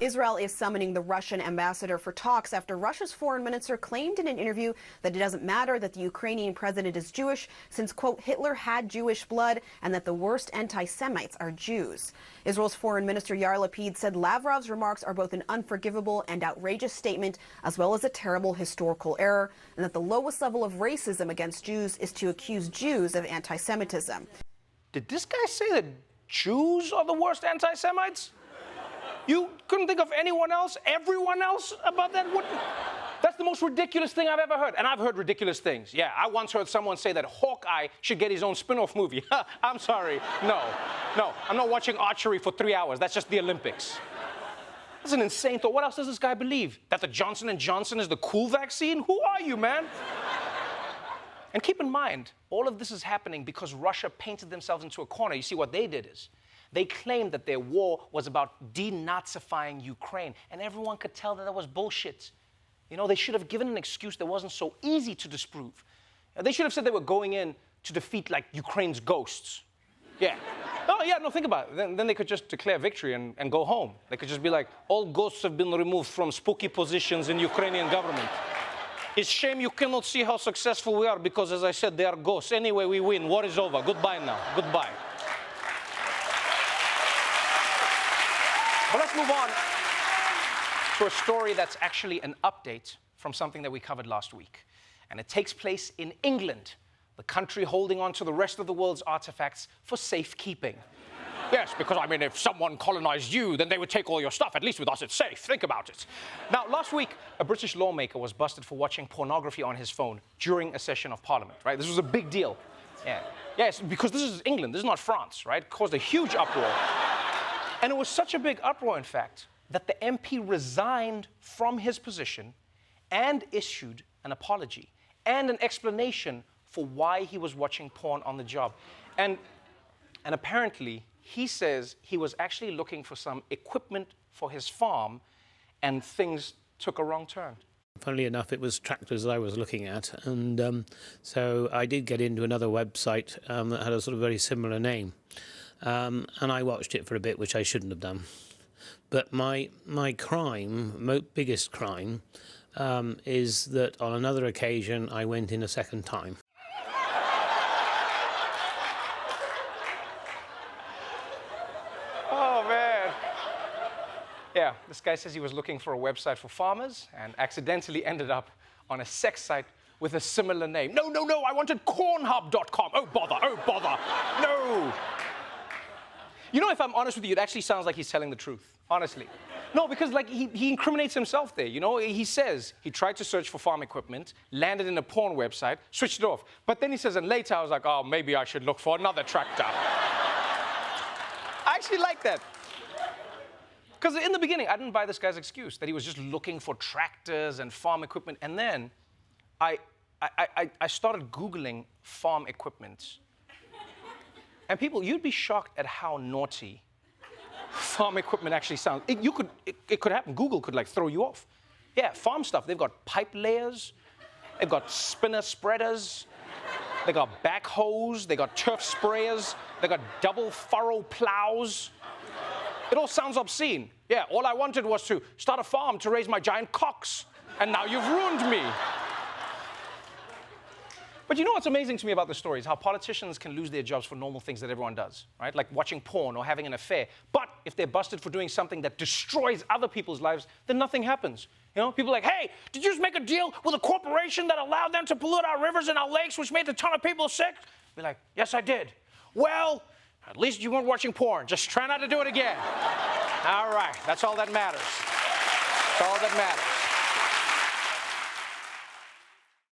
Israel is summoning the Russian ambassador for talks after Russia's foreign minister claimed in an interview that it doesn't matter that the Ukrainian president is Jewish since, quote, Hitler had Jewish blood and that the worst anti-Semites are Jews. Israel's foreign minister Yair Lapid said Lavrov's remarks are both an unforgivable and outrageous statement as well as a terrible historical error, and that the lowest level of racism against Jews is to accuse Jews of anti-Semitism. Did this guy say that Jews are the worst anti-Semites? You couldn't think of anyone else, everyone else about that? That's the most ridiculous thing I've ever heard. And I've heard ridiculous things. Yeah, I once heard someone say that Hawkeye should get his own spin-off movie. I'm sorry. No, I'm not watching archery for 3 hours. That's just the Olympics. That's an insane thought. What else does this guy believe? That the Johnson & Johnson is the cool vaccine? Who are you, man? And keep in mind, all of this is happening because Russia painted themselves into a corner. You see, what they did is they claimed that their war was about denazifying Ukraine, and everyone could tell that was bullshit. You know, they should have given an excuse that wasn't so easy to disprove. They should have said they were going in to defeat, like, Ukraine's ghosts. Yeah. No, think about it. Then they could just declare victory and go home. They could just be like, all ghosts have been removed from spooky positions in Ukrainian government. It's a shame you cannot see how successful we are because, as I said, they are ghosts. Anyway, we win. War is over. Goodbye now. Goodbye. But let's move on to a story that's actually an update from something that we covered last week. And it takes place in England, the country holding on to the rest of the world's artifacts for safekeeping. Yes, because, I mean, if someone colonized you, then they would take all your stuff. At least with us, it's safe. Think about it. Now, last week, a British lawmaker was busted for watching pornography on his phone during a session of Parliament, right? This was a big deal. Yeah. Yes, because this is England. This is not France, right? It caused a huge uproar. And it was such a big uproar, in fact, that the MP resigned from his position and issued an apology and an explanation for why he was watching porn on the job. And apparently, he says he was actually looking for some equipment for his farm, and things took a wrong turn. Funnily enough, it was tractors that I was looking at, and so I did get into another website that had a sort of very similar name. And I watched it for a bit, which I shouldn't have done. But my biggest crime, is that on another occasion I went in a second time. Oh, man. Yeah, this guy says he was looking for a website for farmers and accidentally ended up on a sex site with a similar name. No, I wanted cornhub.com. Oh, bother, no. You know, if I'm honest with you, it actually sounds like he's telling the truth, honestly. No, because, like, he incriminates himself there, you know? He says he tried to search for farm equipment, landed in a porn website, switched it off. But then he says, and later I was like, oh, maybe I should look for another tractor. I actually like that. Because in the beginning, I didn't buy this guy's excuse, that he was just looking for tractors and farm equipment. And then I started Googling farm equipment. And people, you'd be shocked at how naughty farm equipment actually sounds. It could happen. Google could, like, throw you off. Yeah, farm stuff. They've got pipe layers. They've got spinner spreaders. They got backhoes. They got turf sprayers. They got double furrow plows. It all sounds obscene. Yeah, all I wanted was to start a farm to raise my giant cocks. And now you've ruined me. But you know what's amazing to me about this story is how politicians can lose their jobs for normal things that everyone does, right? Like watching porn or having an affair. But if they're busted for doing something that destroys other people's lives, then nothing happens. You know, people are like, hey, did you just make a deal with a corporation that allowed them to pollute our rivers and our lakes, which made a ton of people sick? Be like, yes, I did. Well, at least you weren't watching porn. Just try not to do it again. All right, that's all that matters. That's all that matters.